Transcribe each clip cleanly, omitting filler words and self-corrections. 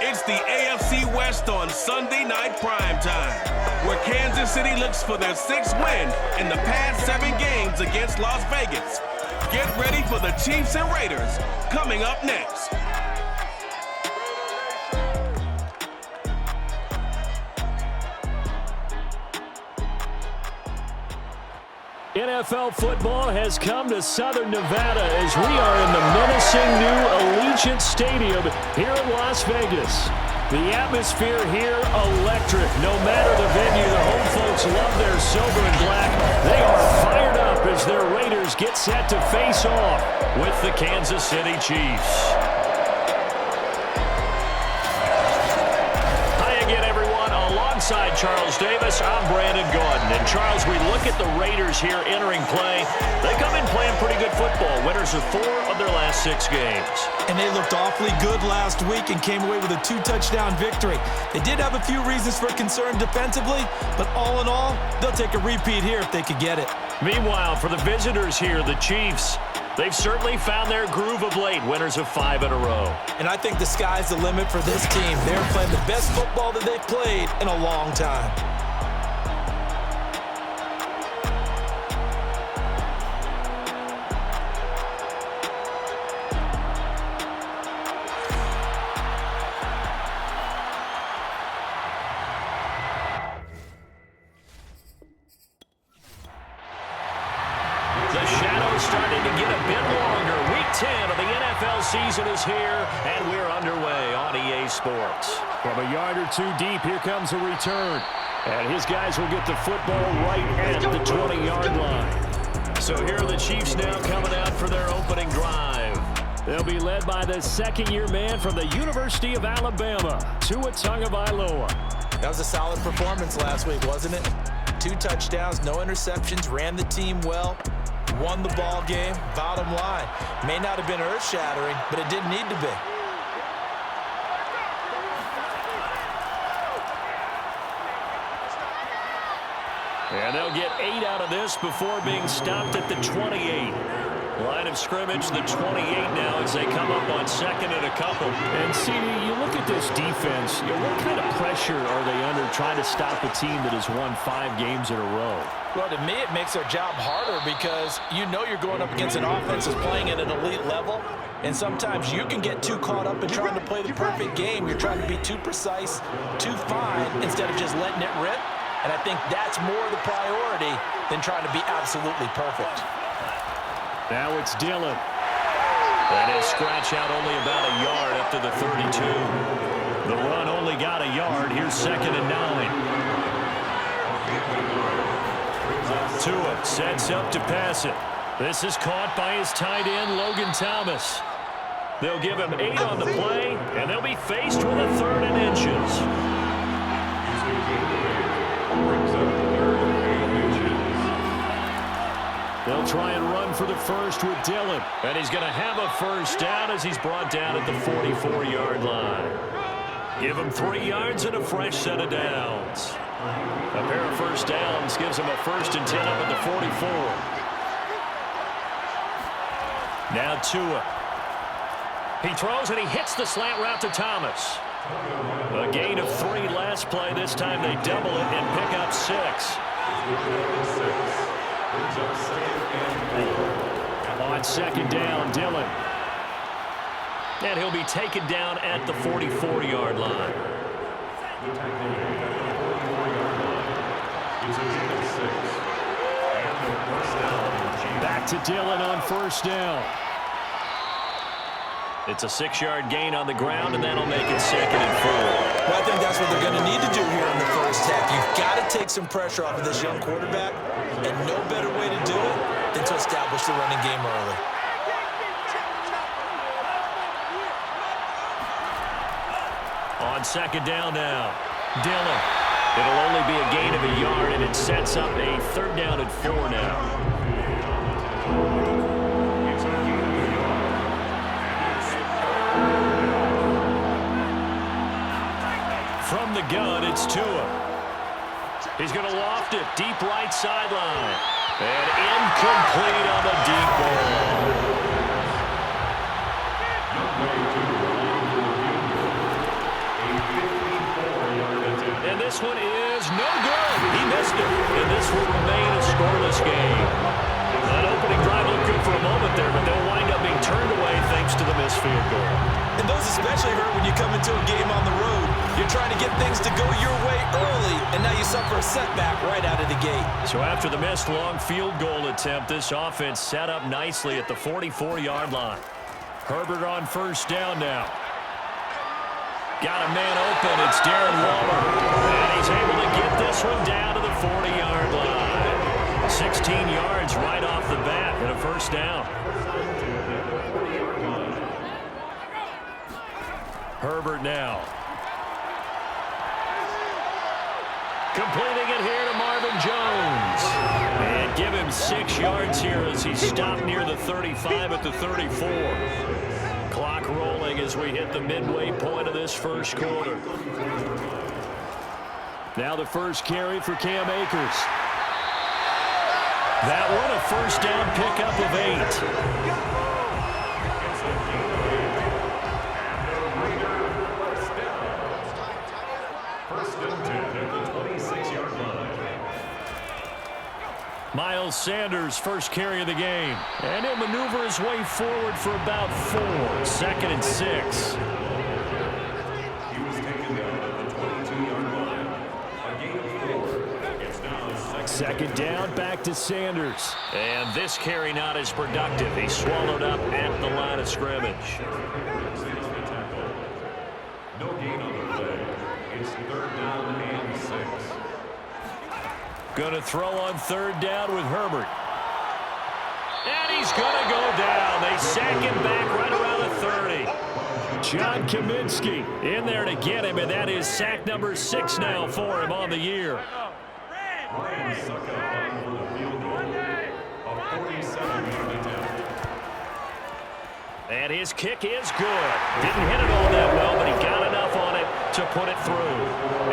It's the AFC West on Sunday Night Primetime, where Kansas City looks for their 6th win in the past 7 games against Las Vegas. Get ready for the Chiefs and Raiders coming up next. NFL football has come to Southern Nevada as we are in the menacing new Allegiant Stadium here in Las Vegas. The atmosphere here, electric. No matter the venue, the home folks love their silver and black. They are fired up as their Raiders get set to face off with the Kansas City Chiefs. Alongside Charles Davis, I'm Brandon Gordon. And Charles, we look at the Raiders here entering play. They come in playing pretty good football. Winners of 4 of their last 6 games. And they looked awfully good last week and came away with a 2-touchdown victory. They did have a few reasons for concern defensively, but all in all, they'll take a repeat here if they could get it. Meanwhile, for the visitors here, the Chiefs, they've certainly found their groove of late, winners of 5 in a row. And I think the sky's the limit for this team. They're playing the best football that they've played in a long time. Starting to get a bit longer. Week 10 of the NFL season is here, and we're underway on EA Sports. From a yard or 2 deep, here comes a return. And his guys will get the football right at the 20-yard line. So here are the Chiefs now coming out for their opening drive. They'll be led by the second-year man from the University of Alabama, Tua Tagovailoa. That was a solid performance last week, wasn't it? 2 touchdowns, no interceptions, ran the team well. Won the ball game. Bottom line, may not have been earth-shattering, but it didn't need to be. And they'll get 8 out of this before being stopped at the 28. Line of scrimmage, the 28 now as they come up on 2nd and a couple. And, CD, you look at this defense, what kind of pressure are they under trying to stop a team that has won 5 games in a row? Well, to me, it makes their job harder because you know you're going up against an offense that's playing at an elite level. And sometimes you can get too caught up in trying to play the perfect game. You're trying to be too precise, too fine, instead of just letting it rip. And I think that's more the priority than trying to be absolutely perfect. Now it's Dillon. And he'll scratch out only about a yard up to the 32. The run only got a yard. Here's 2nd and 9. Tua sets up to pass it. This is caught by his tight end, Logan Thomas. They'll give him 8 on the play, and they'll be faced with a 3rd and inches. They'll try and run for the first with Dillon. And he's going to have a first down as he's brought down at the 44-yard line. Give him 3 yards and a fresh set of downs. A pair of first downs gives him a 1st and 10 up at the 44. Now Tua. He throws and he hits the slant route to Thomas. A gain of 3 last play. This time they double it and pick up 6. On 2nd down, Dillon. And he'll be taken down at the 44-yard line. Back to Dillon on 1st down. It's a 6-yard gain on the ground, and that'll make it 2nd and 4. Well, I think that's what they're going to need to do here in the first half. You've got to take some pressure off of this young quarterback, and no better way to do it than to establish the running game early. On 2nd down now, Dillon. It'll only be a gain of a yard, and it sets up a 3rd down and 4 now. From the gun, it's Tua. He's going to loft it deep right sideline. And incomplete on the deep ball. this one is no good. He missed it, and this will remain a scoreless game. That opening drive looked good for a moment there, but they'll wind up being turned away thanks to the missed field goal. And those especially hurt when you come into a game on the road. You're trying to get things to go your way early, and now you suffer a setback right out of the gate. So after the missed long field goal attempt, this offense set up nicely at the 44-yard line. Herbert on first down now. Got a man open. It's Darren Waller. And he's able to get this one down to the 40-yard line. 16 yards right off the bat and a first down. Herbert now. Completing it here to Marvin Jones. And give him 6 yards here as he stopped near the 35 at the 34. Clock rolling as we hit the midway point of this first quarter. Now the first carry for Cam Akers. That one a first down pickup of 8. Miles Sanders, first carry of the game. And he'll maneuver his way forward for about 4. 2nd and 6. He was taken down at the 22-yard line. A gain of 4. It's now second down, back to Sanders. And this carry not as productive. He swallowed up at the line of scrimmage. no gain on the play. It's 3rd down and 6. Going to throw on 3rd down with Herbert. And he's going to go down. They sack him back right around the 30. John Kaminsky in there to get him, and that is sack number 6 now for him on the year. Ryan suck up for the field goal. A 47-yard attempt. And his kick is good. Didn't hit it all that well, but he got enough on it to put it through.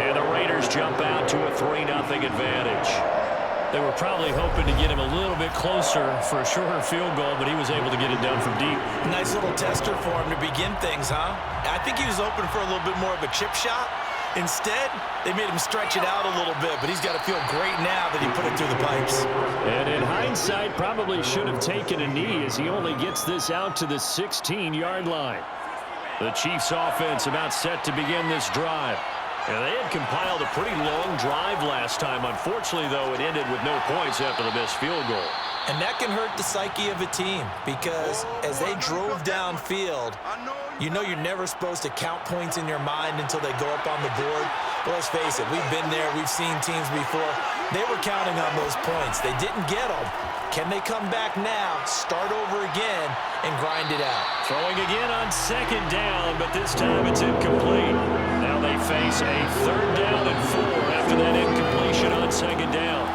And the Raiders jump out to a 3-0 advantage. They were probably hoping to get him a little bit closer for a shorter field goal, but he was able to get it down from deep. Nice little tester for him to begin things, huh? I think he was open for a little bit more of a chip shot. Instead, they made him stretch it out a little bit, but he's got to feel great now that he put it through the pipes. And in hindsight, probably should have taken a knee as he only gets this out to the 16-yard line. The Chiefs offense about set to begin this drive. And they had compiled a pretty long drive last time. Unfortunately, though, it ended with no points after the missed field goal. And that can hurt the psyche of a team because as they drove downfield, you know you're never supposed to count points in your mind until they go up on the board. But let's face it, we've been there. We've seen teams before. They were counting on those points. They didn't get them. Can they come back now, start over again, and grind it out? Throwing again on 2nd down, but this time it's incomplete. Now they face a 3rd down and 4 after that incompletion on 2nd down.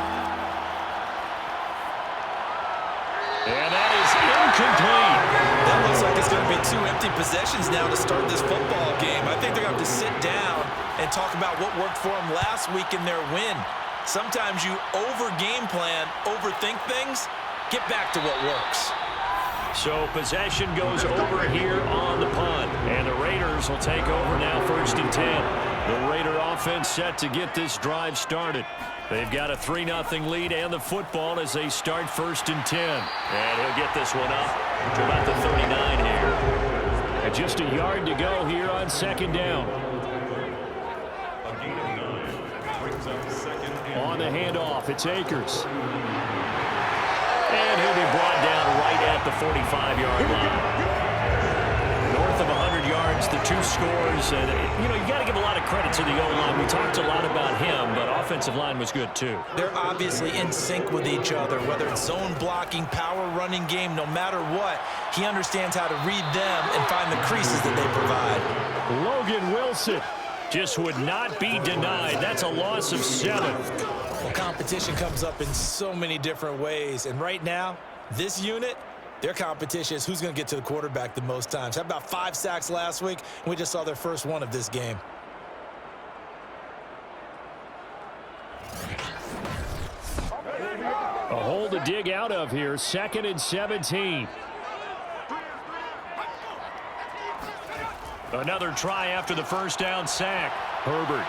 And that is incomplete. That looks like it's going to be 2 empty possessions now to start this football game. I think they're going to have to sit down and talk about what worked for them last week in their win. Sometimes you over-game plan, overthink things, get back to what works. So possession goes over here on the punt. And the Raiders will take over now 1st and 10. The Raider offense set to get this drive started. They've got a 3-0 lead and the football as they start 1st and 10. And he'll get this one up to about the 39 here. And just a yard to go here on 2nd down. A gain of 9 brings up 2nd and On the handoff, it's Akers. And he'll be brought down right at the 45-yard line. North of 100 yards, the 2 scores. And, you got to give a lot of credit to the O-line. We talked a lot about him, but offensive line was good, too. They're obviously in sync with each other, whether it's zone blocking, power running game, no matter what. He understands how to read them and find the creases that they provide. Logan Wilson just would not be denied. That's a loss of 7. Well, competition comes up in so many different ways. And right now, this unit, their competition is who's going to get to the quarterback the most times. How about 5 sacks last week? And we just saw their first one of this game. A hole to dig out of here. 2nd and 17. Another try after the first down sack. Herbert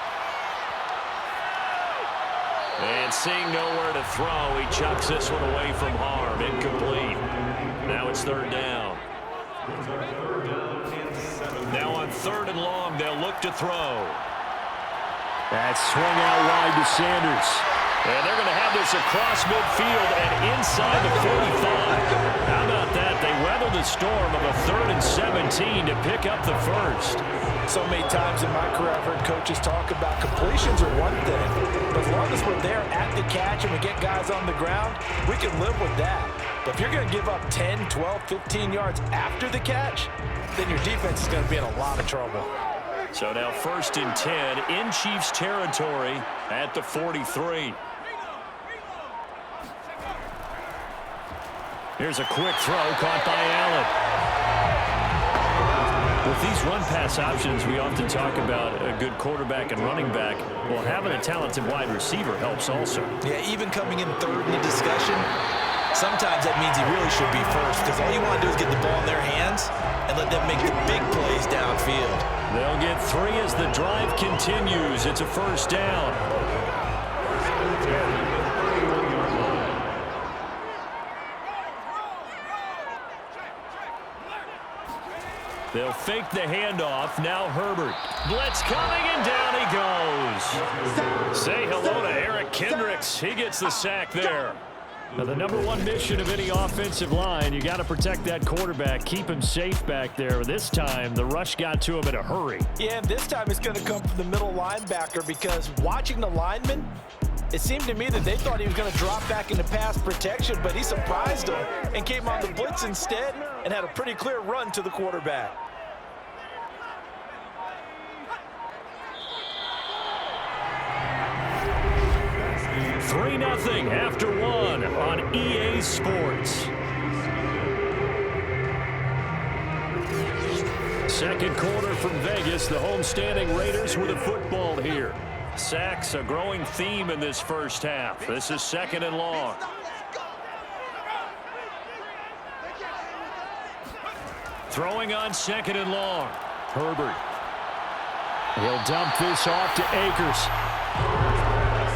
And seeing nowhere to throw, he chucks this one away from harm. Incomplete. Now it's third down. Now on third and long, they'll look to throw. That's swung out wide to Sanders. And they're going to have this across midfield and inside the 45. How about that? They weather the storm of a 3rd and 17 to pick up the first. So many times in my career, I've heard coaches talk about completions are one thing. But as long as we're there at the catch and we get guys on the ground, we can live with that. But if you're going to give up 10, 12, 15 yards after the catch, then your defense is going to be in a lot of trouble. So now 1st and 10 in Chiefs territory at the 43. Here's a quick throw caught by Allen. With these run-pass options, we often talk about a good quarterback and running back. Well, having a talented wide receiver helps also. Yeah, even coming in third in the discussion, sometimes that means he really should be first because all you want to do is get the ball in their hands and let them make the big plays downfield. They'll get 3 as the drive continues. It's a first down. They'll fake the handoff. Now Herbert. Blitz coming, and down he goes. Say hello to Eric Kendricks. He gets the sack there. Now, the #1 mission of any offensive line, you got to protect that quarterback, keep him safe back there. This time, the rush got to him in a hurry. Yeah, and this time it's going to come from the middle linebacker because watching the lineman, it seemed to me that they thought he was going to drop back into pass protection, but he surprised them and came on the blitz instead and had a pretty clear run to the quarterback. Three 3-0 after 1 on EA Sports. Second quarter from Vegas. The homestanding Raiders with the football here. Sacks a growing theme in this first half. This is 2nd and long. Throwing on 2nd and long. Herbert. He'll dump this off to Akers.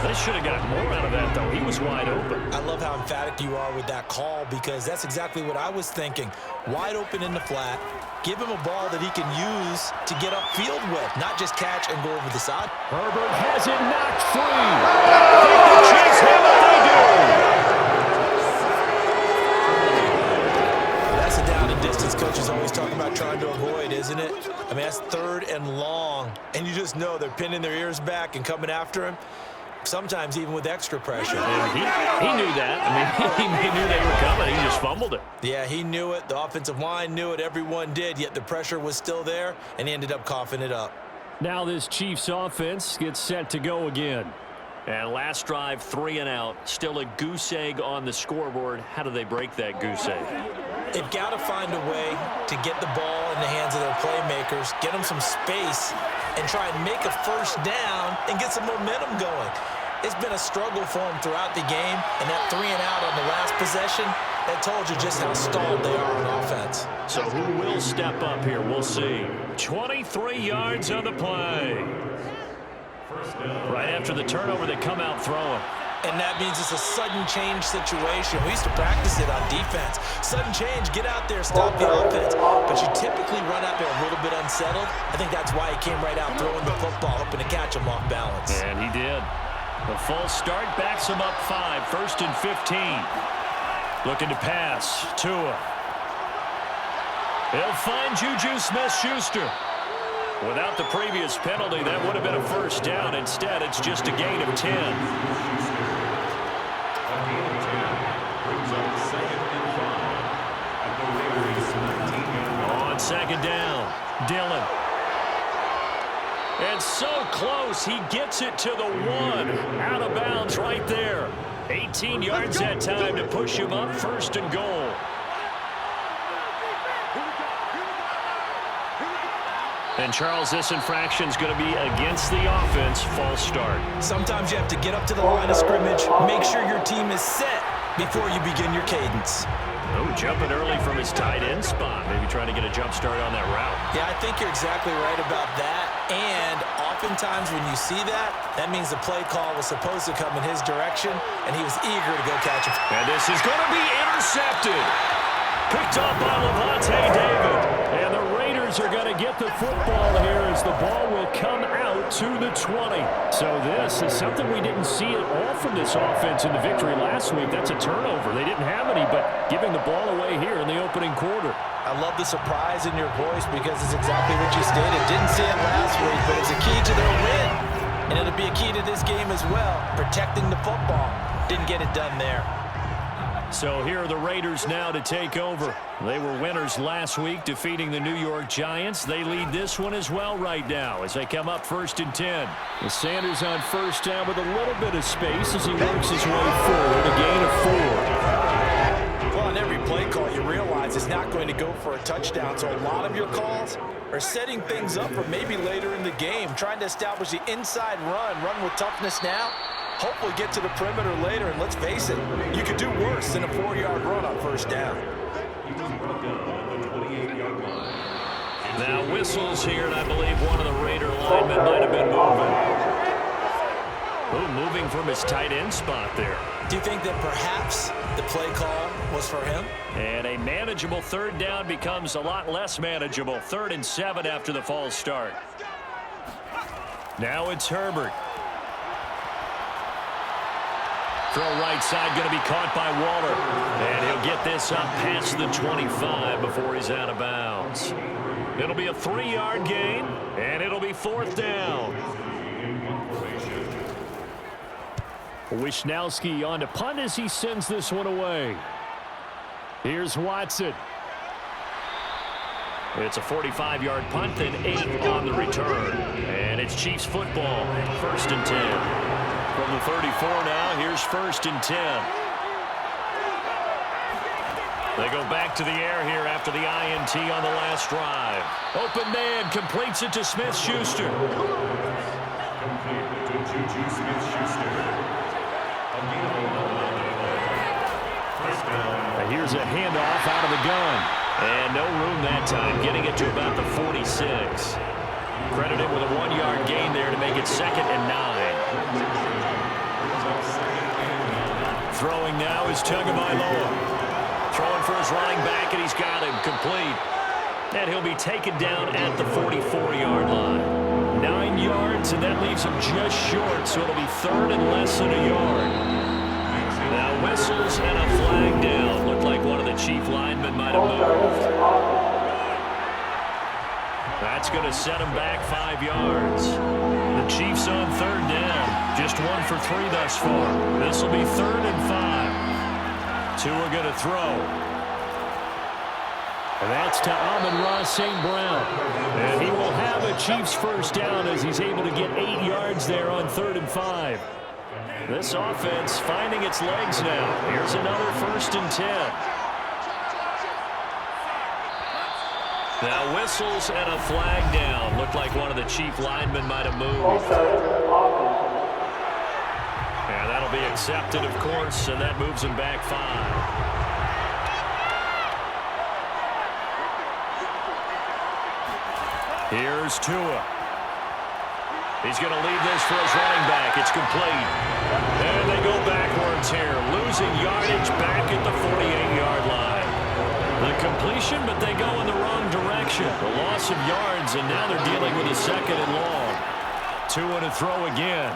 They should have got more out of that, though. He was wide open. I love how emphatic you are with that call because that's exactly what I was thinking. Wide open in the flat. Give him a ball that he can use to get upfield with, not just catch and go over the side. Herbert has it knocked free. I think the Chiefs have what they do. That's a down and distance coaches always talking about trying to avoid, isn't it? I mean, that's 3rd and long, and you just know they're pinning their ears back and coming after him. Sometimes even with extra pressure. Yeah, he knew that. I mean, he knew they were coming. He just fumbled it. Yeah, he knew it. The offensive line knew it. Everyone did, yet the pressure was still there, and he ended up coughing it up. Now this Chiefs offense gets set to go again. And last drive, 3 and out. Still a goose egg on the scoreboard. How do they break that goose egg? They've got to find a way to get the ball in the hands of their playmakers, get them some space, and try and make a first down and get some momentum going. It's been a struggle for them throughout the game, and that 3 and out on the last possession, that told you just how stalled they are on offense. So who will step up here? We'll see. 23 yards on the play. Right after the turnover, they come out throwing. And that means it's a sudden change situation. We used to practice it on defense. Sudden change, get out there, stop the offense. But you typically run out there a little bit unsettled. I think that's why he came right out throwing the football, hoping to catch him off balance. And he did. The false start backs him up 5, 1st and 15. Looking to pass. Tua. He'll find Juju Smith-Schuster. Without the previous penalty, that would have been a first down. Instead, it's just a gain of 10. On 2nd down, Dillon. And so close, he gets it to the 1. Out of bounds right there. 18 yards that time to push him up 1st and goal. And, Charles, this infraction is going to be against the offense. False start. Sometimes you have to get up to the line of scrimmage, make sure your team is set before you begin your cadence. Oh, jumping early from his tight end spot. Maybe trying to get a jump start on that route. Yeah, I think you're exactly right about that. And oftentimes times when you see that, that means the play call was supposed to come in his direction, and he was eager to go catch it. And this is going to be intercepted. Picked up by Levante David. And the Raiders are going to get the football here as the ball will come out to the 20. So this is something we didn't see at all from this offense in the victory last week. That's a turnover. They didn't have any, but giving the ball away here in the opening quarter. I love the surprise in your voice because it's exactly what you stated. Didn't see it last week, but it's a key to their win. And it'll be a key to this game as well, protecting the football. Didn't get it done there. So here are the Raiders now to take over. They were winners last week, defeating the New York Giants. They lead this one as well right now as they come up 1st and 10. With Sanders on first down with a little bit of space as he works his way forward, a gain of 4. Well, on every play call, you realize it's not going to go for a touchdown. So a lot of your calls are setting things up for maybe later in the game, trying to establish the inside run with toughness now. Hopefully get to the perimeter later, and let's face it, you could do worse than a 4-yard run on first down. Now whistles here, and I believe one of the Raider linemen might have been moving from his tight end spot there. Do you think that perhaps the play call was for him? And a manageable 3rd down becomes a lot less manageable. 3rd and 7 after the false start. Now it's Herbert. Throw right side going to be caught by Waller. And he'll get this up past the 25 before he's out of bounds. It'll be a 3-yard gain, and it'll be 4th down. Wisnowski on to punt as he sends this one away. Here's Watson. It's a 45-yard punt, then 8 on the return. And it's Chiefs football, 1st and 10. From the 34 now, here's 1st and 10. They go back to the air here after the INT on the last drive. Open man completes it to Smith-Schuster. Complete to Juju Smith-Schuster. And here's a handoff out of the gun. And no room that time, getting it to about the 46. Credited with a 1-yard gain there to make it 2nd and 9. Throwing now is Tagovailoa. Throwing for his running back, and he's got him complete. And he'll be taken down at the 44-yard line. 9 yards, and that leaves him just short, so it'll be 3rd and less than a yard. Now whistles and a flag down. Looked like one of the Chief linemen might have moved. That's going to set him back 5 yards. The Chiefs on 3rd down. Just 1 for 3 thus far. This will be 3rd and 5. 2 are going to throw. And that's to Amon-Ra St. Brown. And he will have a Chiefs first down as he's able to get 8 yards there on 3rd and 5. This offense finding its legs now. Here's another 1st and 10. Now whistles and a flag down. Looked like one of the Chief linemen might have moved. And that'll be accepted, of course, and that moves him back 5. Here's Tua. He's going to leave this for his running back. It's complete. And they go backwards here, losing yardage back at the 48-yard line. The completion, but they go in the wrong direction. The loss of yards, and now they're dealing with a 2nd and long. Tua to throw again.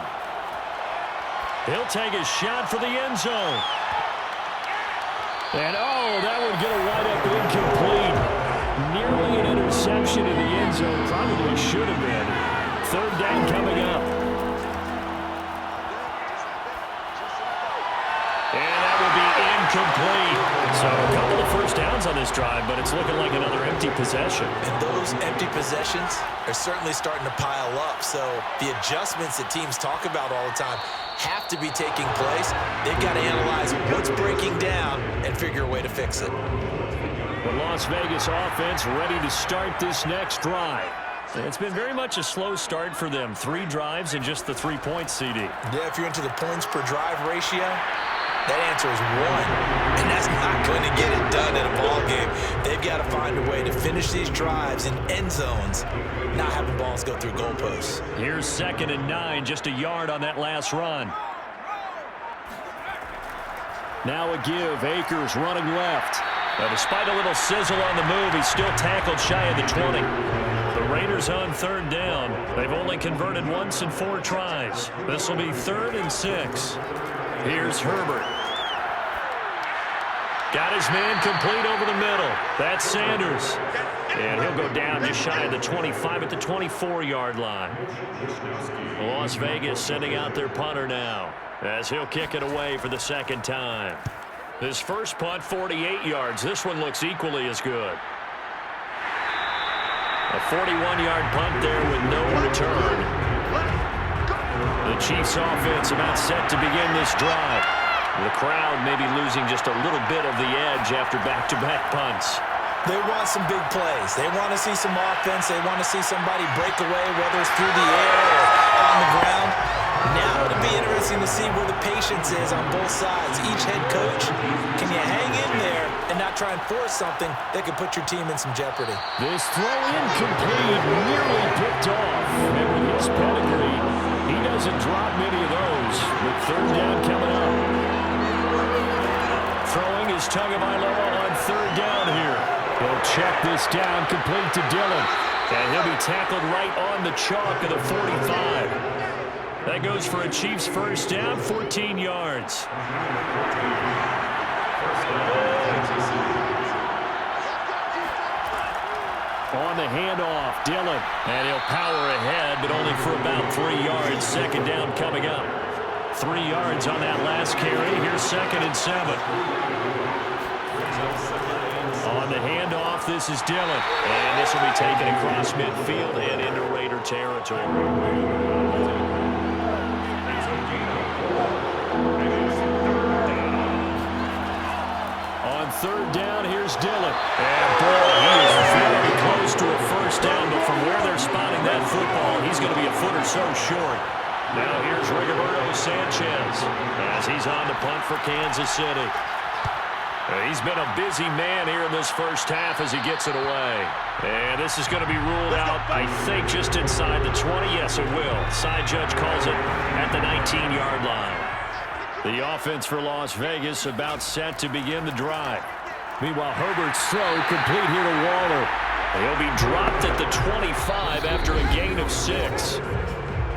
He'll take a shot for the end zone. And, oh, that would get a wide-up incomplete. Nearly an interception in the end zone. Probably should have been. 3rd down coming up. And that will be incomplete. So a couple of first downs on this drive, but it's looking like another empty possession. And those empty possessions are certainly starting to pile up. So the adjustments that teams talk about all the time have to be taking place. They've got to analyze what's breaking down and figure a way to fix it. The Las Vegas offense ready to start this next drive. It's been very much a slow start for them. 3 drives and just the 3 points, CD. Yeah, if you're into the points per drive ratio, That answer is one, and that's not going to get it done in a ball game. They've got to find a way to finish these drives in end zones, not having balls go through goalposts. Here's 2nd and 9, just a yard on that last run. Now a give. Akers running left. Now, despite a little sizzle on the move, he's still tackled shy of the 20. The Raiders on 3rd down. They've only converted once in 4 tries. This will be 3rd and 6. Here's Herbert. Got his man complete over the middle. That's Sanders. And he'll go down just shy of the 25 at the 24-yard line. Las Vegas sending out their punter now, as he'll kick it away for the 2nd time. His first punt, 48 yards. This one looks equally as good. A 41-yard punt there with no return. The Chiefs offense about set to begin this drive. The crowd maybe losing just a little bit of the edge after back-to-back punts. They want some big plays. They want to see some offense. They want to see somebody break away, whether it's through the air or on the ground. Now it'll be interesting to see where the patience is on both sides. Each head coach, can you hang in there and not try and force something that could put your team in some jeopardy? This throw incomplete, nearly picked off. And with his pedigree, he doesn't drop many of those. With 3rd down coming up. Throwing is Tagovailoa on 3rd down here. He'll check this down, complete to Dillon. And he'll be tackled right on the chalk of the 45. That goes for a Chiefs first down, 14 yards. On the handoff, Dillon. And he'll power ahead, but only for about 3 yards. 2nd down coming up. 3 yards on that last carry. Here's 2nd and 7. On the handoff, this is Dillon. And this will be taken across midfield and into Raider territory. On 3rd down, here's Dillon. And boy, he is very close to a first down, but from where they're spotting that football, he's going to be a foot or so short. Now here's Rigoberto Sanchez as he's on the punt for Kansas City. He's been a busy man here in this first half as he gets it away. And this is going to be ruled out, I think, just inside the 20. Yes, it will. Side judge calls it at the 19-yard line. The offense for Las Vegas about set to begin the drive. Meanwhile, Herbert's throw complete here to Waller. He'll be dropped at the 25 after a gain of 6.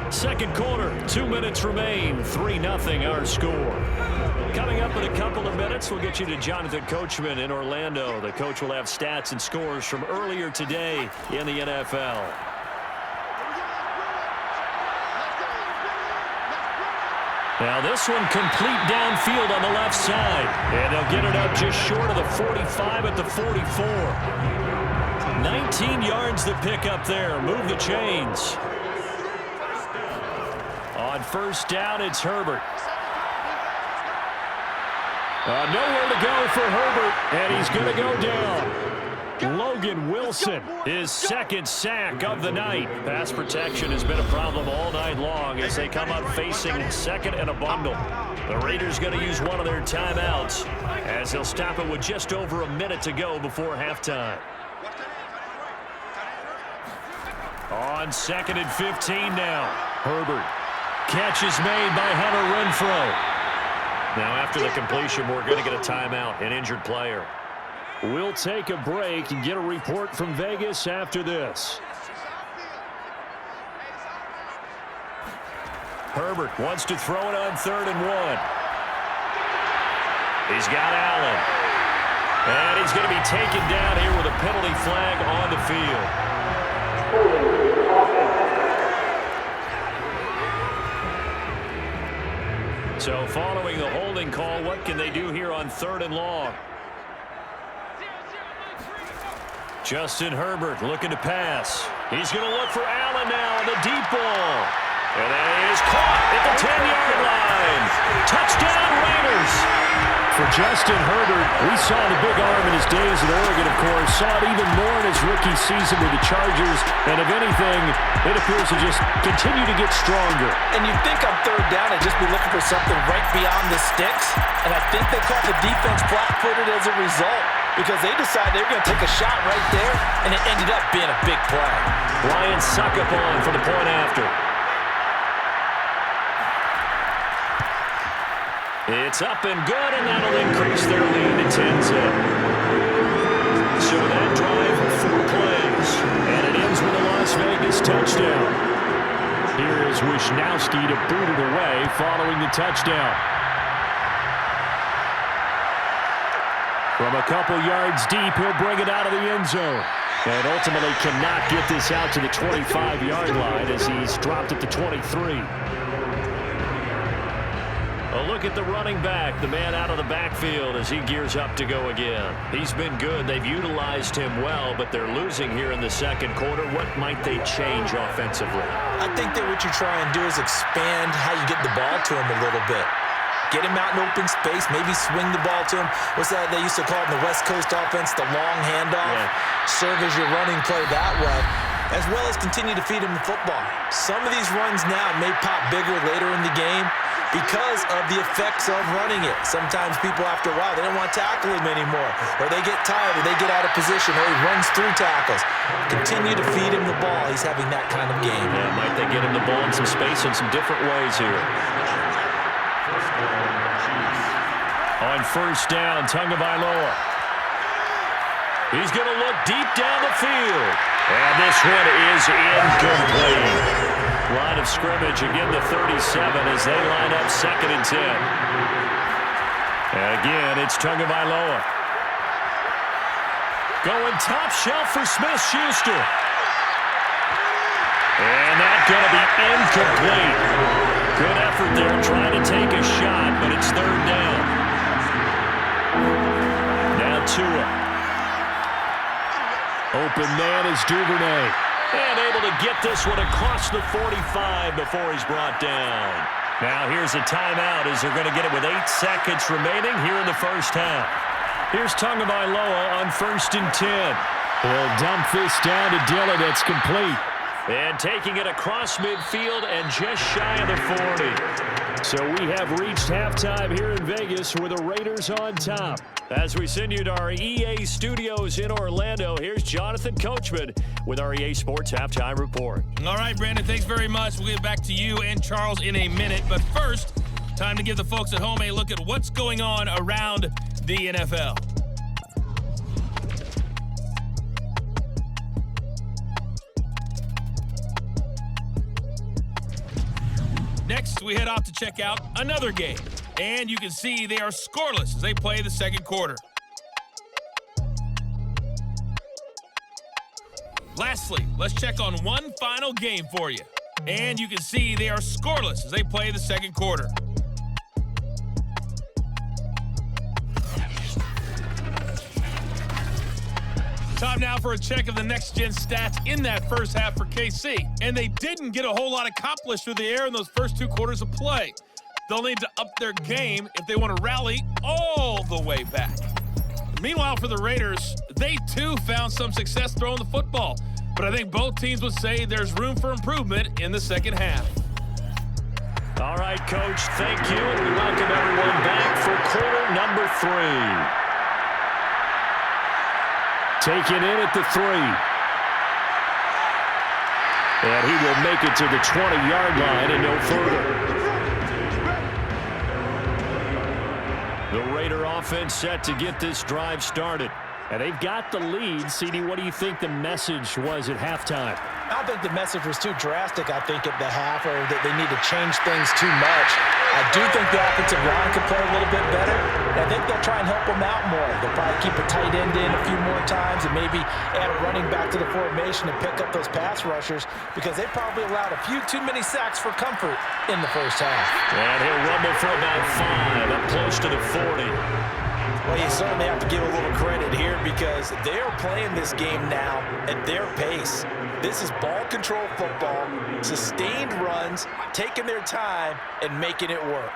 2nd quarter, 2 minutes remain. 3-0 our score. Coming up in a couple of minutes, we'll get you to Jonathan Coachman in Orlando. The coach will have stats and scores from earlier today in the NFL. Now this one complete downfield on the left side. And they'll get it up just short of the 45 at the 44. 19 yards to pick up there. Move the chains. On 1st down, it's Herbert. Nowhere to go for Herbert, and he's going to go down. Logan Wilson, his 2nd sack of the night. Pass protection has been a problem all night long as they come up facing 2nd and a bundle. The Raiders going to use one of their timeouts as they'll stop it with just over a minute to go before halftime. On 2nd and 15 now. Herbert. Catch is made by Hunter Renfrow. Now after the completion, we're going to get a timeout, an injured player. We'll take a break and get a report from Vegas after this. Herbert wants to throw it on 3rd and 1. He's got Allen. And he's going to be taken down here with a penalty flag on the field. So following the holding call, what can they do here on 3rd and long? Justin Herbert looking to pass. He's going to look for Allen now on the deep ball. And that is caught at the 10-yard line. Touchdown Raiders. For Justin Herbert, we saw the big arm in his days at Oregon, of course. Saw it even more in his rookie season with the Chargers. And if anything, it appears to just continue to get stronger. And you think on third down, they'd just be looking for something right beyond the sticks. And I think they caught the defense flat-footed as a result because they decided they were going to take a shot right there, and it ended up being a big play. Ryan suck up on for the point after. It's up and good, and that'll increase their lead to 10-zip. So that drive, 4 plays, and it ends with a Las Vegas touchdown. Here is Wisnowski to boot it away following the touchdown. From a couple yards deep, he'll bring it out of the end zone. And ultimately cannot get this out to the 25-yard line as he's dropped at the 23. A look at the running back, the man out of the backfield as he gears up to go again. He's been good. They've utilized him well, but they're losing here in the second quarter. What might they change offensively? I think that what you try and do is expand how you get the ball to him a little bit. Get him out in open space, maybe swing the ball to him. What's that they used to call it in the West Coast offense, the long handoff? Yeah. Serve as your running play that way, as well as continue to feed him the football. Some of these runs now may pop bigger later in the game because of the effects of running it. Sometimes people, after a while, they don't want to tackle him anymore, or they get tired, or they get out of position, or he runs through tackles. Continue to feed him the ball. He's having that kind of game. Yeah, might they get him the ball in some space in some different ways here. On first down, Tagovailoa. He's going to look deep down the field. And this one is incomplete. Line of scrimmage, again the 37 as they line up 2nd and 10. And again, it's Tagovailoa. Going top shelf for Smith-Schuster. And that's going to be incomplete. Good effort there trying to take a shot, but it's 3rd down. Now Tua. Open man is Duvernay. And able to get this one across the 45 before he's brought down. Now here's a timeout as they're going to get it with 8 seconds remaining here in the first half. Here's Tagovailoa on 1st and 10. He'll dump this down to Dillon. It's complete. And taking it across midfield and just shy of the 40. So we have reached halftime here in Vegas with the Raiders on top. As we send you to our EA studios in Orlando, here's Jonathan Coachman with our EA Sports Halftime Report. All right, Brandon, thanks very much. We'll get back to you and Charles in a minute. But first, time to give the folks at home a look at what's going on around the NFL. Next, we head off to check out another game. And you can see they are scoreless as they play the second quarter. Lastly, let's check on one final game for you. And you can see they are scoreless as they play the second quarter. Time now for a check of the next-gen stats in that first half for KC. And they didn't get a whole lot accomplished through the air in those first 2 quarters of play. They'll need to up their game if they want to rally all the way back. Meanwhile, for the Raiders, they too found some success throwing the football. But I think both teams would say there's room for improvement in the second half. All right, Coach, thank you. And we welcome everyone back for quarter number 3. Taken in at the 3. And he will make it to the 20-yard line and no further. The Raider offense set to get this drive started. And they've got the lead. CD, what do you think the message was at halftime? I don't think the message was too drastic, I think, at the half, or that they need to change things too much. I do think the offensive line could play a little bit better. And I think they'll try and help them out more. They'll probably keep a tight end in a few more times and maybe add a running back to the formation to pick up those pass rushers because they probably allowed a few too many sacks for comfort in the first half. And he'll rumble for about 5, up close to the 40. Well, you certainly have to give a little credit here because they're playing this game now at their pace. This is ball control football, sustained runs, taking their time, and making it work.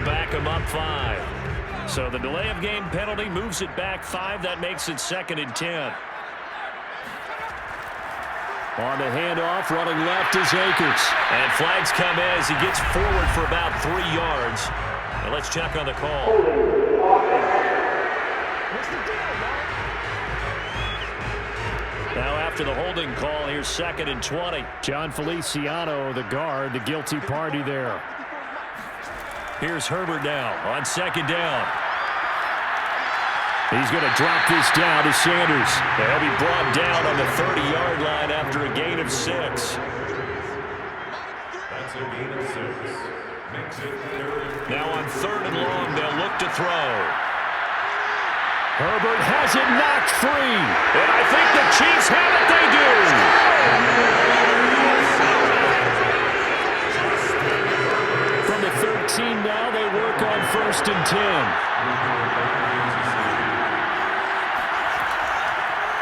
They'll back him up 5. So the delay of game penalty moves it back 5. That makes it 2nd and 10. On the handoff, running left is Akers. And flags come in as he gets forward for about 3 yards. And let's check on the call. Now after the holding call, here's 2nd and 20. John Feliciano, the guard, the guilty party there. Here's Herbert now on 2nd down. He's going to drop this down to Sanders. They'll be brought down on the 30-yard line after a gain of 6. That's a gain of 6. Makes it 3rd. Now on 3rd and long, they'll look to throw. Herbert has it knocked free. And I think the Chiefs have it. They do. From the 13 now, they work on 1st and 10.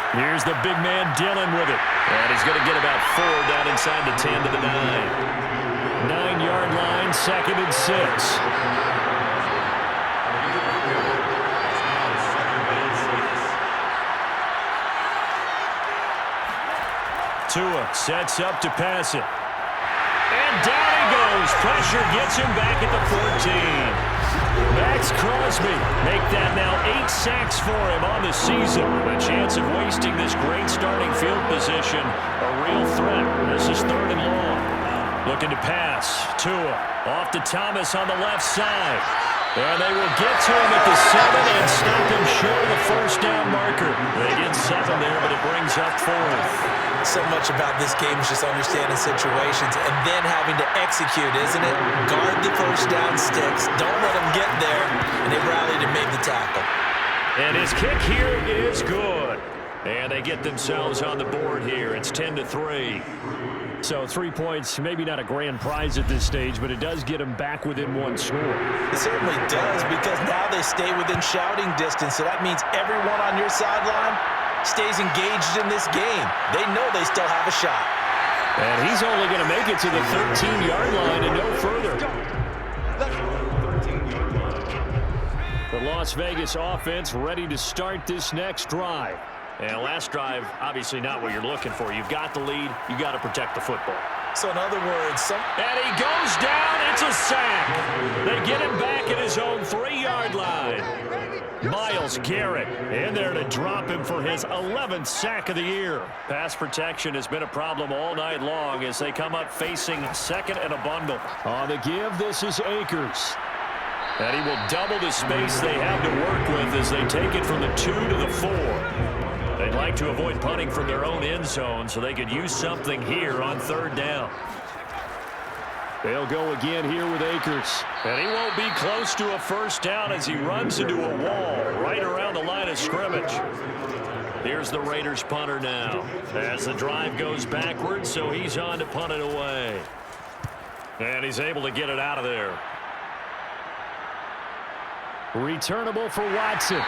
Here's the big man Dillon with it. And he's going to get about 4 down inside the 10 to the 9. 9-yard line, 2nd and 6. Tua sets up to pass it. And down he goes. Pressure gets him back at the 14. Max Crosby make that now 8 sacks for him on the season. A chance of wasting this great starting field position. A real threat. This is 3rd and long. Looking to pass. Tua off to Thomas on the left side. And they will get to him at the 7 and stop him short of the 1st down marker. They get 7 there, but it brings up 4th. So much about this game is just understanding situations and then having to execute, isn't it? Guard the 1st down sticks. Don't let them get there. And they rallied and made the tackle. And his kick here is good. And they get themselves on the board here. It's 10-3. So 3 points, maybe not a grand prize at this stage, but it does get them back within 1 score. It certainly does, because now they stay within shouting distance. So that means everyone on your sideline stays engaged in this game. They know they still have a shot. And he's only going to make it to the 13-yard line and no further. The Las Vegas offense ready to start this next drive. And last drive, obviously not what you're looking for. You've got the lead. You got to protect the football. So in other words, and he goes down. It's a sack. They get him back at his own 3-yard line. Myles Garrett in there to drop him for his 11th sack of the year. Pass protection has been a problem all night long as they come up facing 2nd and a bundle. On the give, this is Akers. And he will double the space they have to work with as they take it from the 2 to the 4. They'd like to avoid punting from their own end zone so they could use something here on 3rd down. They'll go again here with Akers. And he won't be close to a 1st down as he runs into a wall right around the line of scrimmage. Here's the Raiders punter now as the drive goes backwards, so he's on to punt it away. And he's able to get it out of there. Returnable for Watson.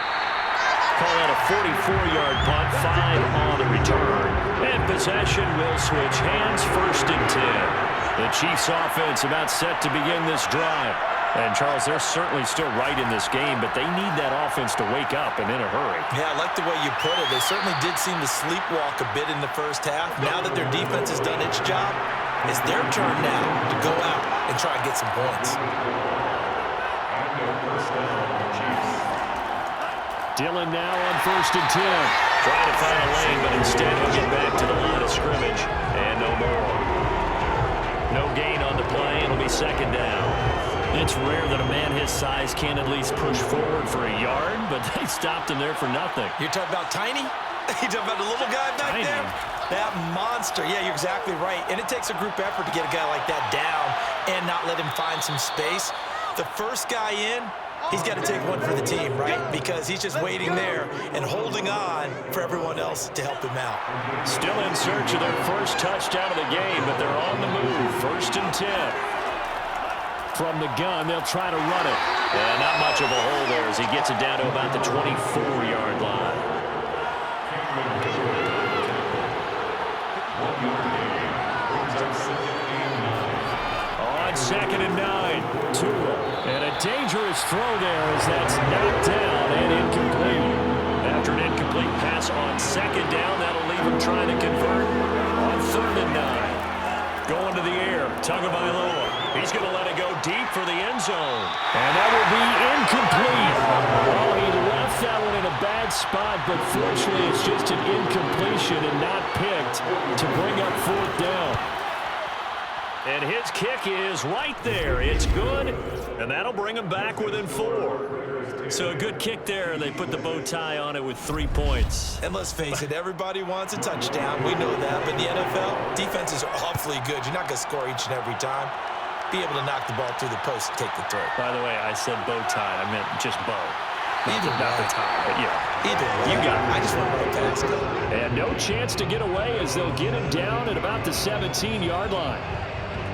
Call it a 44-yard punt, 5 on the return. And possession will switch hands, 1st and 10. The Chiefs offense about set to begin this drive. And, Charles, they're certainly still right in this game, but they need that offense to wake up and in a hurry. Yeah, I like the way you put it. They certainly did seem to sleepwalk a bit in the 1st half. Now that their defense has done its job, it's their turn now to go out and try and get some points. Dillon now on 1st and 10. Trying to find a lane, but instead he'll get back to the line of scrimmage. And no more. No gain on the play. It'll be 2nd down. It's rare that a man his size can at least push forward for a yard, but they stopped him there for nothing. You're talking about Tiny? You're talking about the little guy back Tiny. there? That monster. Yeah, you're exactly right. And it takes a group effort to get a guy like that down and not let him find some space. The first guy in, he's got to take one for the team, right? Because he's just waiting there and holding on for everyone else to help him out. Still in search of their first touchdown of the game, but they're on the move. 1st and 10. From the gun, they'll try to run it. And not much of a hole there as he gets it down to about the 24-yard line. on 2nd and 9. Tua. And a dangerous throw there as that's knocked down and incomplete. After an incomplete pass on 2nd down, that'll leave him trying to convert on 3rd and 9. Going to the air, Tagovailoa. He's going to let it go deep for the end zone. And that will be incomplete. Oh, he left that one in a bad spot, but fortunately it's just an incompletion and not picked to bring up 4th down. And his kick is right there. It's good, and that'll bring him back within 4. So a good kick there. They put the bow tie on it with 3 points. And let's face it, everybody wants a touchdown. We know that. But in the NFL, defenses are awfully good. You're not going to score each and every time. Be able to knock the ball through the post and take the throw. By the way, I said bow tie. I meant just bow. Not the tie, but yeah. Either way. You got it. I just went right past it. And no chance to get away as they'll get him down at about the 17-yard line.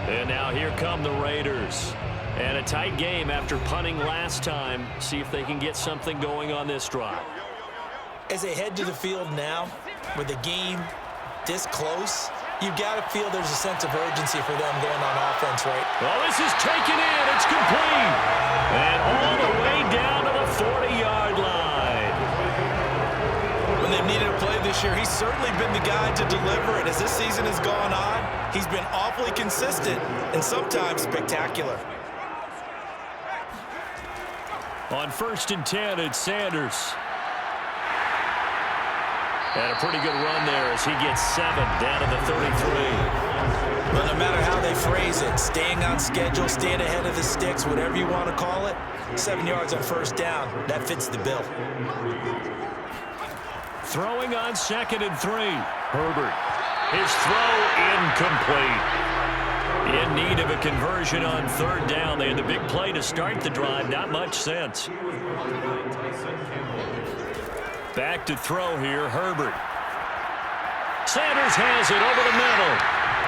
And now here come the Raiders. And a tight game after punting last time. See if they can get something going on this drive. As they head to the field now, with the game this close, you've got to feel there's a sense of urgency for them going on offense, right? Well, this is taken in. It's complete. And all the way down to the 40-yard line. When they've needed a play this year, he's certainly been the guy to deliver it. As this season has gone on, he's been awfully consistent and sometimes spectacular. On 1st and 10, it's Sanders. And a pretty good run there as he gets 7 down to the 33. But no matter how they phrase it, staying on schedule, staying ahead of the sticks, whatever you want to call it, 7 yards on 1st down, that fits the bill. Throwing on 2nd and 3. Herbert. His throw incomplete. In need of a conversion on 3rd down. They had the big play to start the drive. Not much sense. Back to throw here, Herbert. Sanders has it over the middle.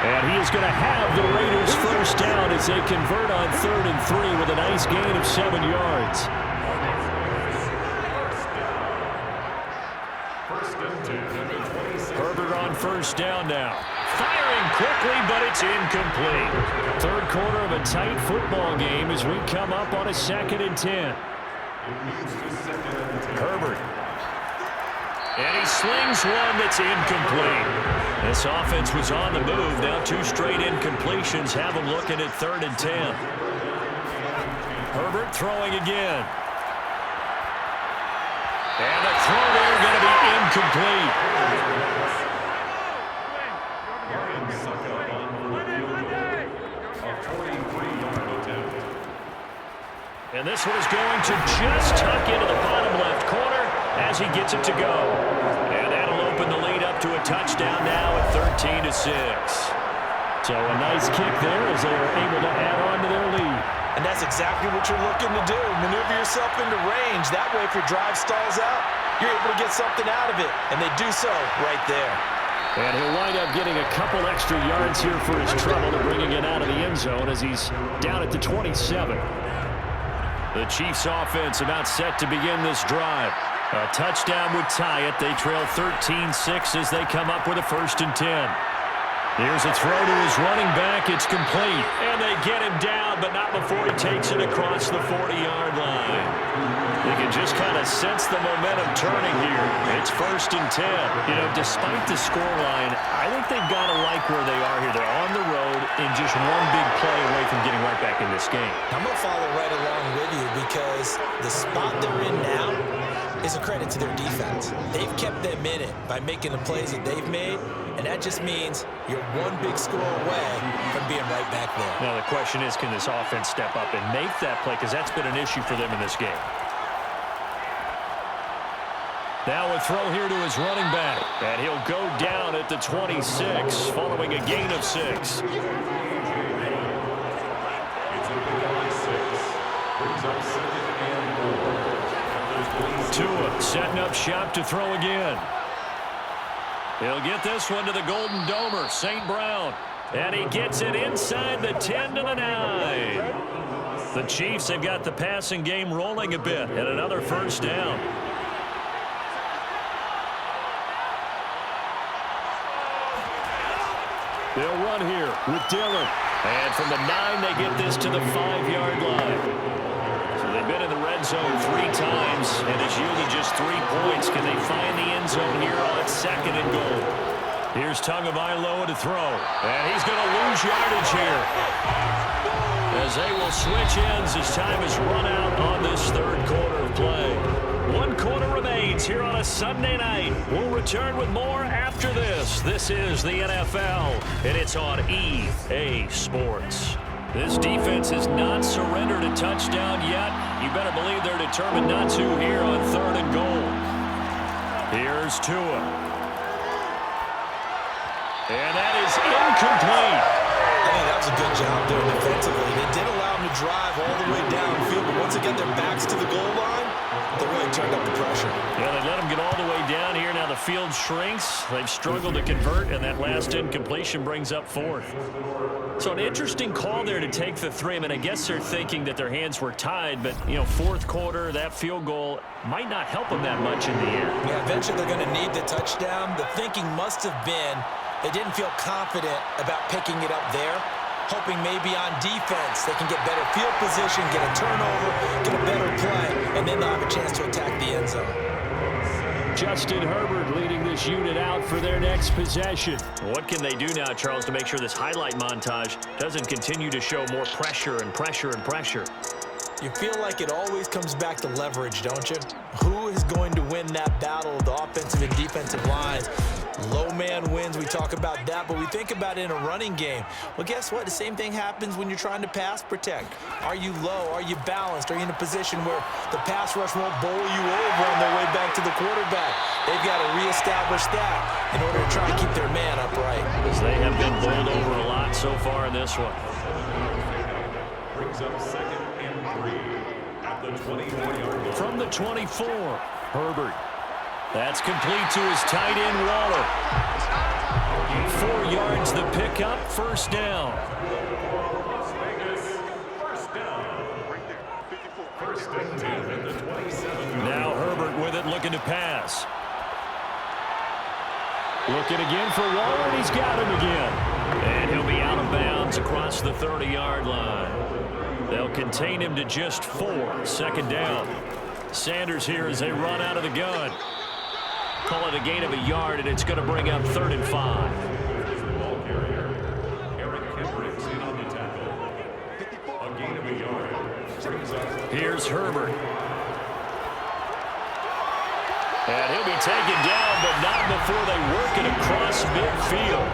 And he is going to have the Raiders 1st down as they convert on 3rd and 3 with a nice gain of 7 yards. Herbert on 1st down now. Firing quickly, but it's incomplete. 3rd quarter of a tight football game as we come up on a 2nd and 10. Herbert. And he slings one that's incomplete. This offense was on the move. Now 2 straight incompletions have them looking at 3rd and 10. Herbert throwing again. And the throw there going to be incomplete. And this one is going to just tuck into the bottom left corner as he gets it to go. And that'll open the lead up to a touchdown now at 13-6. So a nice kick there as they are able to add on to their lead. And that's exactly what you're looking to do. Maneuver yourself into range. That way, if your drive stalls out, you're able to get something out of it. And they do so right there. And he'll wind up getting a couple extra yards here for his trouble and bringing it out of the end zone as he's down at the 27. The Chiefs offense about set to begin this drive. A touchdown would tie it. They trail 13-6 as they come up with a 1st and 10. Here's a throw to his running back. It's complete. And they get him down, but not before he takes it across the 40-yard line. You can just kind of sense the momentum turning here. It's 1st and 10. You know, despite the scoreline, I think they've got to like where they are here. They're on the road and just one big play away from getting right back in this game. I'm going to follow right along with you because the spot they're in now is a credit to their defense. They've kept them in it by making the plays that they've made, and that just means you're one big score away from being right back there. Now the question is, can this offense step up and make that play? Because that's been an issue for them in this game. Now a throw here to his running back. And he'll go down at the 26 following a gain of 6. Tua setting up shop to throw again. He'll get this one to the Golden Domer, St. Brown. And he gets it inside the 10 to the 9. The Chiefs have got the passing game rolling a bit and another 1st down. They'll run here with Dillon. And from the 9, they get this to the 5-yard line. So they've been in the red zone 3 times, and it's yielded just 3 points. Can they find the end zone here on 2nd and goal? Here's Tagovailoa to throw, and he's going to lose yardage here, as they will switch ends as time is run out on this 3rd quarter of play. 1 quarter remains here on a Sunday night. We'll return with more after this. This is the NFL, and it's on EA Sports. This defense has not surrendered a touchdown yet. You better believe they're determined not to here on 3rd and goal. Here's Tua. And that is incomplete. I think that was a good job there defensively. They did allow them to drive all the way downfield, but once they got their backs to the goal line, they really turned up the pressure. Yeah, they let them get all the way down here. Now the field shrinks. They've struggled to convert, and that last incompletion brings up 4th. So an interesting call there to take the 3. I mean, I guess they're thinking that their hands were tied, but, 4th quarter, that field goal might not help them that much in the air. Yeah, eventually they're going to need the touchdown. The thinking must have been they didn't feel confident about picking it up there, hoping maybe on defense they can get better field position, get a turnover, get a better play, and then they'll have a chance to attack the end zone. Justin Herbert leading this unit out for their next possession. What can they do now, Charles, to make sure this highlight montage doesn't continue to show more pressure and pressure and pressure? You feel like it always comes back to leverage, don't you? Who is going to win that battle of the offensive and defensive lines? Low man wins. We talk about that, but we think about it in a running game. Well, guess what? The same thing happens when you're trying to pass protect. Are you low? Are you balanced? Are you in a position where the pass rush won't bowl you over on their way back to the quarterback? They've got to reestablish that in order to try to keep their man upright. As they have been bowled over a lot so far in this one. Brings up 2nd and 3 at the 24-yard line. From the 24, Herbert. That's complete to his tight end, Waller. 4 yards the pickup, 1st down. Las Vegas, 1st down. 1st and 10 at the 27-yard. Now Herbert with it, looking to pass. Looking again for Waller, and he's got him again. And he'll be out of bounds across the 30-yard line. They'll contain him to just 4, 2nd down. Sanders here as they run out of the gun. Call it a gain of a yard, and it's going to bring up 3rd and 5. Ball carrier, Eric Kendricks in on the tackle. A gain of a yard. Brings up. Here's Herbert. And he'll be taken down, but not before they work it across midfield.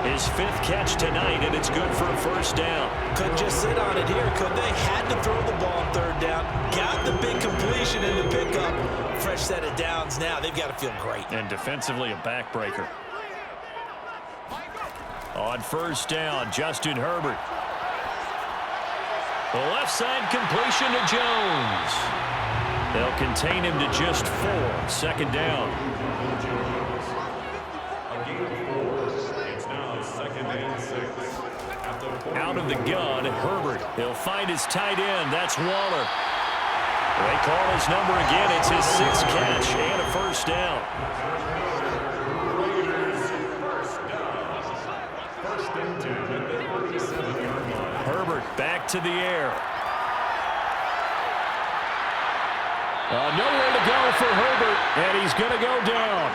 His 5th catch tonight, and it's good for a 1st down. Couldn't just sit on it here, could they? Had to throw the ball on 3rd down. Got the big completion in the pickup. Fresh set of downs now. They've got to feel great. And defensively, a backbreaker. On 1st down, Justin Herbert. The left side completion to Jones. They'll contain him to just 4, 2nd down. A gain of 4. It's now 2nd and 6. At the Out of the gun, Herbert. He'll find his tight end. That's Waller. They call his number again. It's his 6th catch and a 1st down. Raiders, 1st down. 1st and 10 at the 37-yard line. Herbert back to the air. Nowhere to go for Herbert, and he's going to go down.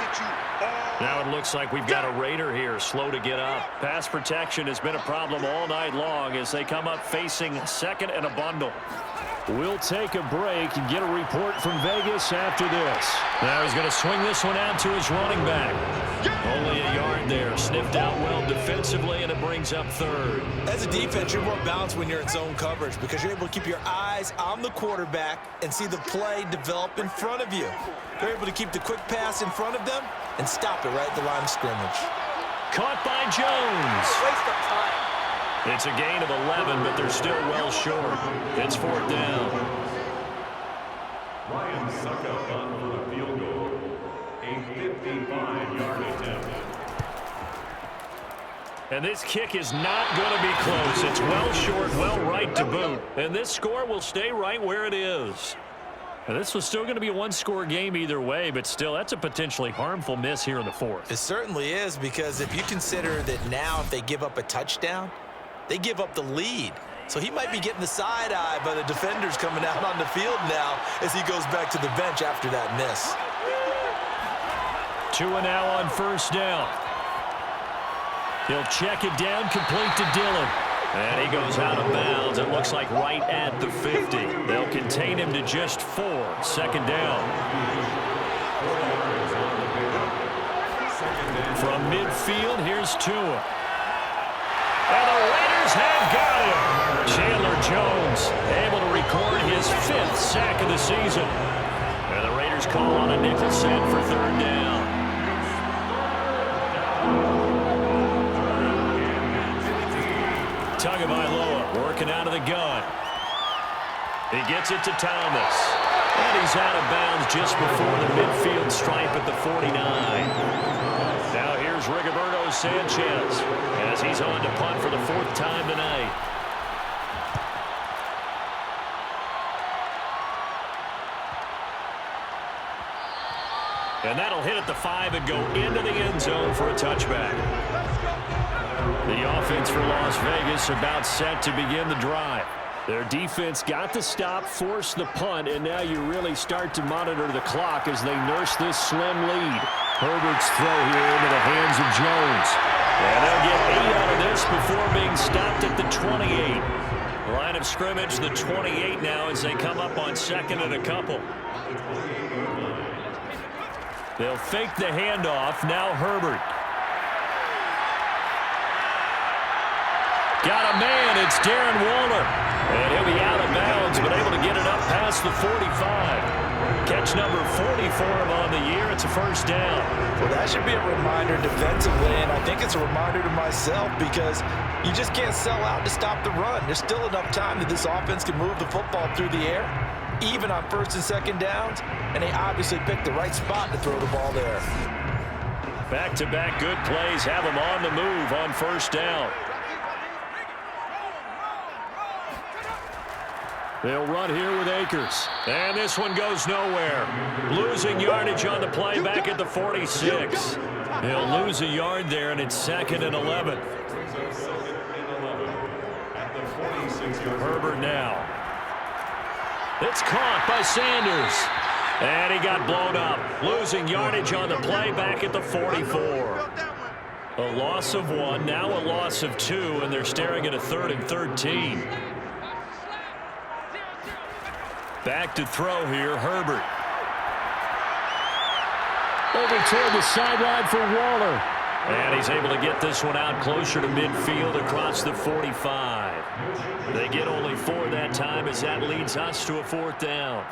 Now it looks like we've got a Raider here, slow to get up. Pass protection has been a problem all night long as they come up facing 2nd and a bundle. We'll take a break and get a report from Vegas after this. Now he's going to swing this one out to his running back. Only a yard there, sniffed out well defensively, and it brings up 3rd. As a defense, you're more balanced when you're in zone coverage because you're able to keep your eyes on the quarterback and see the play develop in front of you. You're able to keep the quick pass in front of them and stop it right at the line of scrimmage. Caught by Jones. Waste of time. It's a gain of 11, but they're still well short. It's 4th down. Ryan Suckup on for the field goal. A 55-yard attempt. And this kick is not going to be close. It's well short, well right to boot. And this score will stay right where it is. And this was still going to be a one-score game either way, but still, that's a potentially harmful miss here in the 4th. It certainly is, because if you consider that now if they give up a touchdown, they give up the lead. So he might be getting the side eye by the defenders coming out on the field now as he goes back to the bench after that miss. 2 and now on first down. He'll check it down, complete to Dillon. And he goes out of bounds. It looks like right at the 50. They'll contain him to just 4. Second down. From midfield, here's Tua. And the Raiders have got him. Chandler Jones able to record his 5th sack of the season. And the Raiders call on a nickel set for third down. Tagovailoa working out of the gun. He gets it to Thomas. And he's out of bounds just before the midfield stripe at the 49. Now here's Rigoberto Sanchez as he's on to punt for the 4th time tonight. And that'll hit at the 5 and go into the end zone for a touchback. The offense for Las Vegas about set to begin the drive. Their defense got the stop, forced the punt, and now you really start to monitor the clock as they nurse this slim lead. Herbert's throw here into the hands of Jones. And they'll get 8 out of this before being stopped at the 28. Line of scrimmage, the 28 now as they come up on 2nd and a couple. They'll fake the handoff. Now Herbert. Got a man. It's Darren Waller. And he'll be out of bounds, but able to get it up past the 45. Catch number 40 for him on the year. It's a first down. Well, that should be a reminder defensively, and I think it's a reminder to myself because you just can't sell out to stop the run. There's still enough time that this offense can move the football through the air, even on 1st and 2nd downs, and they obviously picked the right spot to throw the ball there. Back-to-back good plays have them on the move on first down. They'll run here with Akers. And this one goes nowhere. Losing yardage on the play back at the 46. He'll lose a yard there, and it's 2nd and 11. Herbert now. It's caught by Sanders. And he got blown up. Losing yardage on the play back at the 44. A loss of 1, now a loss of 2, and they're staring at a 3rd and 13. Back to throw here, Herbert. Over toward the sideline for Waller. And he's able to get this one out closer to midfield across the 45. They get only 4 that time as that leads us to a 4th down.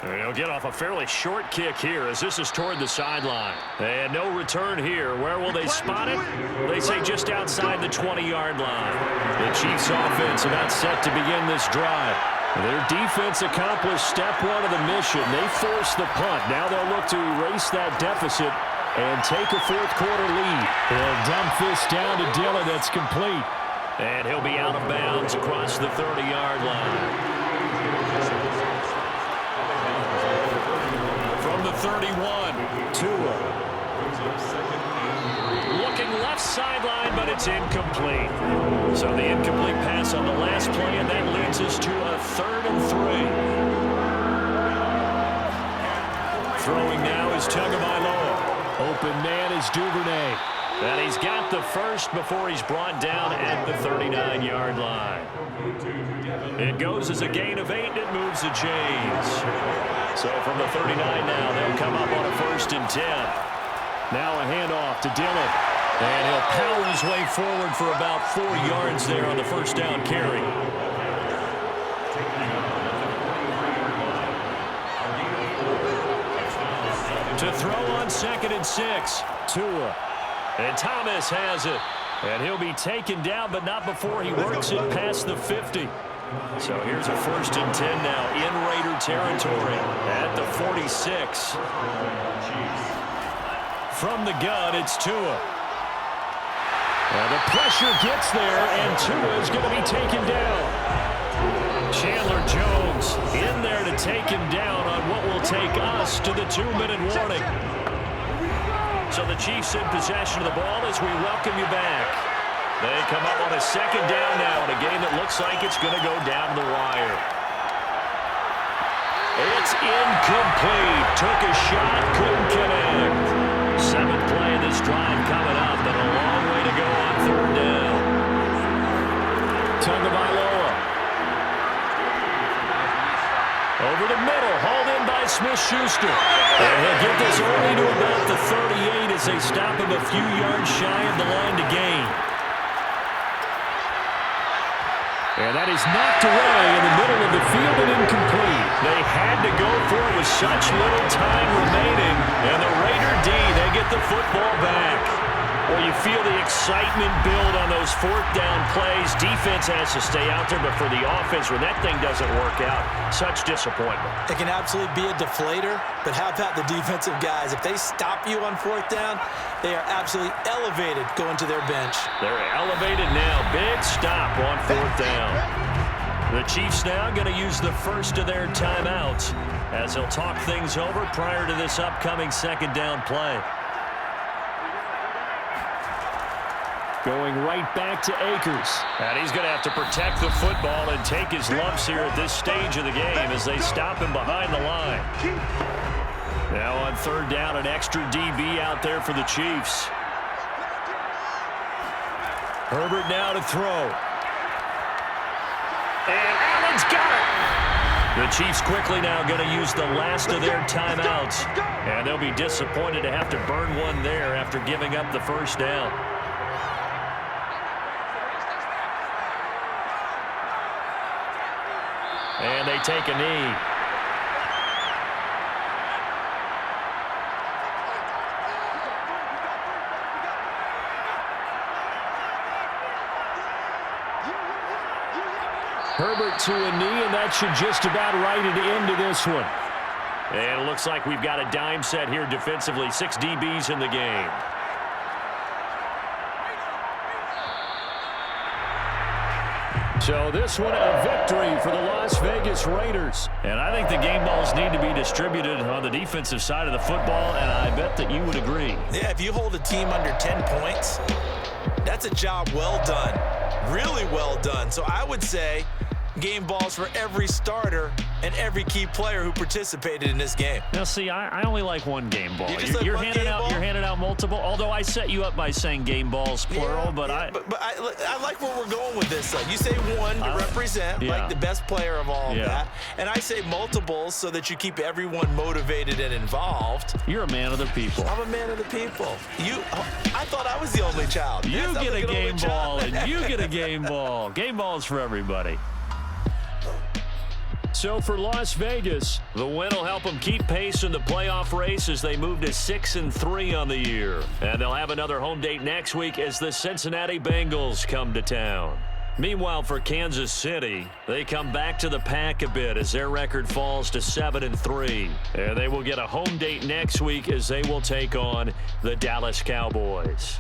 And he'll get off a fairly short kick here as this is toward the sideline. And no return here. Where will they spot it? They say just outside the 20-yard line. The Chiefs offense about set to begin this drive. Their defense accomplished step 1 of the mission. They forced the punt. Now they'll look to erase that deficit and take a 4th quarter lead. They'll dump this down to Dillon. That's complete. And he'll be out of bounds across the 30-yard line. From the 31, Tua. Looking left sideline, but it's incomplete. So the incomplete pass on the last play, and that leads us to a 3rd and 3. Throwing now is Tagovailoa. Open man is Duvernay. And he's got the first before he's brought down at the 39-yard line. It goes as a gain of 8, and it moves the chains. So from the 39 now, they'll come up on a 1st and 10. Now a handoff to Dillon. And he'll power his way forward for about 4 yards there on the 1st down carry. To throw on 2nd and 6, Tua. And Thomas has it. And he'll be taken down, but not before he works it past the 50. So here's a 1st and 10 now in Raider territory at the 46. From the gun, it's Tua. And the pressure gets there, and Tua is going to be taken down. Chandler Jones in there to take him down on what will take us to the 2-minute warning. So the Chiefs in possession of the ball as we welcome you back. They come up on a second down now in a game that looks like it's going to go down the wire. It's incomplete. Took a shot, couldn't connect. 7th play of this drive coming up, but a long way to go on 3rd down. Tagovailoa. Over the middle, hauled in by Smith-Schuster. And he'll get this only to about the 38 as they stop him a few yards shy of the line to gain. And that is knocked away in the middle of the field and incomplete. They had to go for it with such little time remaining. And the Raider D, they get the football back. Well, you feel the excitement build on those 4th down plays. Defense has to stay out there, but for the offense, when that thing doesn't work out, such disappointment. It can absolutely be a deflator, but how about the defensive guys? If they stop you on 4th down, they are absolutely elevated going to their bench. They're elevated now. Big stop on 4th down. The Chiefs now going to use the first of their timeouts as they'll talk things over prior to this upcoming 2nd down play. Going right back to Akers. And he's going to have to protect the football and take his lumps here at this stage of the game as they stop him behind the line. Now on 3rd down, an extra DB out there for the Chiefs. Herbert now to throw. And Allen's got it. The Chiefs quickly now going to use the last of their timeouts. And they'll be disappointed to have to burn one there after giving up the 1st down. And they take a knee. Herbert to a knee, and that should just about write it into this one. And it looks like we've got a dime set here defensively. 6 DBs in the game. So this one a victory for the Las Vegas Raiders. And I think the game balls need to be distributed on the defensive side of the football, and I bet that you would agree. Yeah, if you hold a team under 10 points, that's a job well done. Really well done. So I would say game balls for every starter and every key player who participated in this game. Now, see, I only like one game ball. You're handing out multiple. Although I set you up by saying game balls plural, yeah, but I like where we're going with this. You say one to represent like the best player of all of that, and I say multiples so that you keep everyone motivated and involved. You're a man of the people. I'm a man of the people. I thought I was the only child. You get a game ball, and you get a game ball. Game balls for everybody. So for Las Vegas, the win will help them keep pace in the playoff race as they move to 6-3 on the year. And they'll have another home date next week as the Cincinnati Bengals come to town. Meanwhile, for Kansas City, they come back to the pack a bit as their record falls to 7-3. And they will get a home date next week as they will take on the Dallas Cowboys.